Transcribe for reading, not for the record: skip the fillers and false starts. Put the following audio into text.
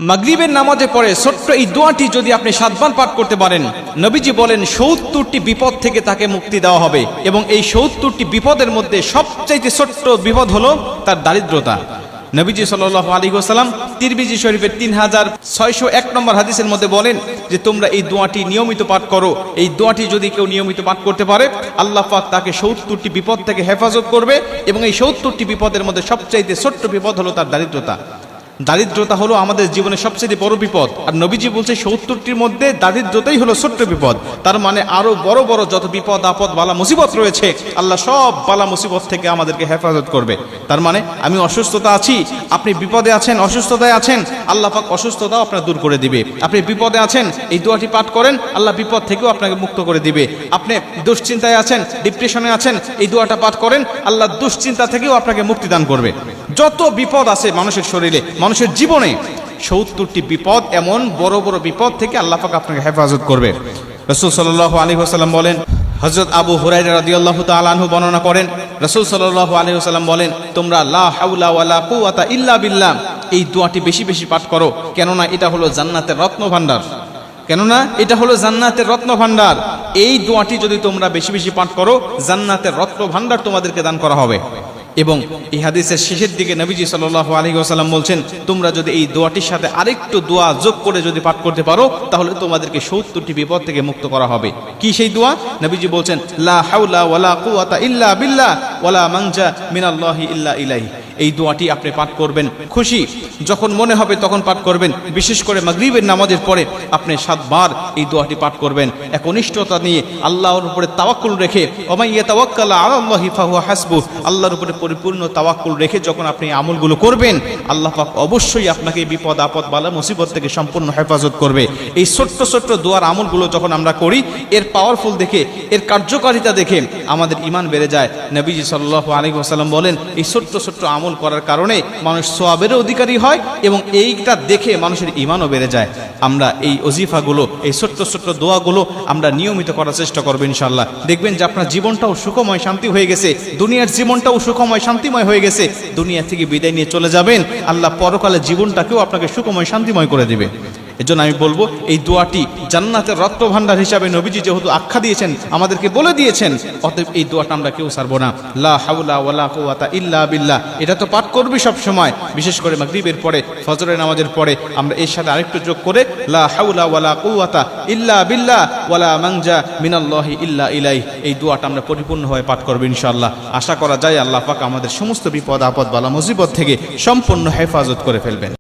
মাগরিবের নামাজে পড়ে ছোট্ট এই দোয়াটি যদি আপনি 7 বার পাঠ করতে পারেন, নবীজি বলেন 70টি বিপদ থেকে তাকে মুক্তি দেওয়া হবে। এবং এই 70টি বিপদের মধ্যে সবচাইতে ছোট্ট বিপদ হলো তার দারিদ্রতা। নবীজি সাল্লাল্লাহু আলাইহি ওয়াসাল্লাম তিরমিজি শরীফের 3601 নম্বর হাদিসের মধ্যে বলেন যে তোমরা এই দোয়াটি নিয়মিত পাঠ করো। এই দোয়াটি যদি কেউ নিয়মিত পাঠ করতে পারে, আল্লাহ পাক তাকে 70টি বিপদ থেকে হেফাজত করবে। এবং এই 70টি বিপদের মধ্যে সবচাইতে ছোট্ট বিপদ হলো তার দারিদ্রতা। দারিদ্রতা হলো আমাদের জীবনের সবচেয়ে বড় বিপদ। আর নবীজি বলছে 70টির মধ্যে দারিদ্রতাই হলো ছোট্ট বিপদ। তার মানে আরো বড় বড় যত বিপদ আপদ বালা মুসিবত রয়েছে, আল্লাহ সব বালা মুসিবত থেকে আমাদেরকে হেফাজত করবে। তার মানে আমি অসুস্থতা আছি, আপনি বিপদে আছেন, অসুস্থতায় আছেন, আল্লাহ পাক অসুস্থতাও আপনার দূর করে দিবে। আপনি বিপদে আছেন, এই দোয়াটি পাঠ করেন, আল্লাহ বিপদ থেকেও আপনাকে মুক্ত করে দিবে। আপনি দুশ্চিন্তায় আছেন, ডিপ্রেশনে আছেন, এই দোয়াটা পাঠ করেন, আল্লাহ দুশ্চিন্তা থেকেও আপনাকে মুক্তি দান করবে। যত বিপদ আছে মানুষের শরীরে, মানুষের জীবনে, 70টি বিপদ, এমন বড় বড় বিপদ থেকে আল্লাহ পাক আপনাকে হেফাজত করবে। রাসূল সাল্লাল্লাহু আলাইহি ওয়াসাল্লাম বলেন, হযরত আবু হুরায়রা রাদিয়াল্লাহু তাআলা আনহু বর্ণনা করেন, রাসূল সাল্লাল্লাহু আলাইহি ওয়াসাল্লাম বলেন, তোমরা লা হাওলা ওয়ালা কুওয়াতা ইল্লা বিল্লাহ এই দোয়াটি বেশি বেশি পাঠ করো, কেননা এটা হলো জান্নাতের রত্নভাণ্ডার। কেননা এটা হলো জান্নাতের রত্নভাণ্ডার। এই দোয়াটি যদি তোমরা বেশি বেশি পাঠ করো, জান্নাতের রত্নভাণ্ডার তোমাদেরকে দান করা হবে। এবং এই হাদিসের শেষের দিকে নবীজি সাল্লাল্লাহু আলাইহি ওয়াসাল্লাম বলছেন, তোমরা যদি এই দোয়াটির সাথে আরেকটু দোয়া যোগ করে যদি পাঠ করতে পারো, তাহলে তোমাদেরকে 70টি বিপদ থেকে মুক্ত করা হবে। কি সেই দোয়া? নবীজি বলছেন, লা হাওলা ওয়ালা কুওয়াতা ইল্লা বিল্লাহ ওয়ালা মানজা মিনাল্লাহি ইল্লা ইলাইহি। এই দোয়াটি আপনি পাঠ করবেন, খুশি যখন মনে হবে তখন পাঠ করবেন। বিশেষ করে মাগরিবের নামাজের পরে আপনি 7 বার এই দোয়াটি পাঠ করবেন, একনিষ্ঠতা নিয়ে, আল্লাহর উপরে তাওয়াক্কুল রেখে। ওমাই ইয়াতাওয়াক্কাল আলাল্লাহি ফাহুয়া হাসবুহ। আল্লাহর উপরে পরিপূর্ণ তাওয়াক্কুল রেখে যখন আপনি আমলগুলো করবেন, আল্লাহ পাক অবশ্যই আপনাকে বিপদ আপদ বালা মুসিবত থেকে সম্পূর্ণ হেফাজত করবে। এই ছোট্ট ছোট্ট দোয়ার আমলগুলো যখন আমরা করি, এর পাওয়ারফুল দেখে, এর কার্যকারিতা দেখে আমাদের ঈমান বেড়ে যায়। নবীজি সাল্লাল্লাহু আলাইহি ওয়াসাল্লাম বলেন, এই ছোট্ট ছোট্ট আমল করার কারণে মানুষ সওয়াবের অধিকারী হয় এবং এইটা দেখে মানুষের ঈমানও বেড়ে যায়। আমরা এই ওজিফাগুলো, এই ছোট্ট ছোট্ট দোয়াগুলো আমরা নিয়মিত করার চেষ্টা করব ইনশাআল্লাহ। দেখবেন যে আপনার জীবনটাও সুখময় শান্তি হয়ে গেছে, দুনিয়ার জীবনটাও সুখময় শান্তিময় হয়ে গেছে। দুনিয়া থেকে বিদায় নিয়ে চলে যাবেন, আল্লাহ পরকালে জীবনটাকেও আপনাকে সুখময় শান্তিময় করে দিবে। এজন্য আমি বলবো, এই দোয়াটি জান্নাতের রত্নভাণ্ডার হিসাবে নবীজি যেহেতু আখ্যা দিয়েছেন, আমাদেরকে বলে দিয়েছেন, অতএব এই দোয়াটা আমরা কেউ ছাড়বো না। লা হাওলা ওয়ালা কুওয়াতা ইল্লা বিল্লাহ। এটা তো পাঠ করবি সব সময়, বিশেষ করে মাগরিবের পরে, ফজরের নামাজের পরে আমরা এর সাথে আরেকটু যোগ করে লা হাওলা ওয়ালা কুওয়াতা ইল্লা বিল্লাহ ওয়ালা মানজা মিনাল্লাহি ইল্লা ইলাইহি এই দোয়াটা আমরা পরিপূর্ণভাবে পাঠ করব ইনশাআল্লাহ। আশা করা যায় আল্লাহ পাক আমাদের সমস্ত বিপদ আপদ বালা মুসিবত থেকে সম্পূর্ণ হেফাজত করে ফেলবেন।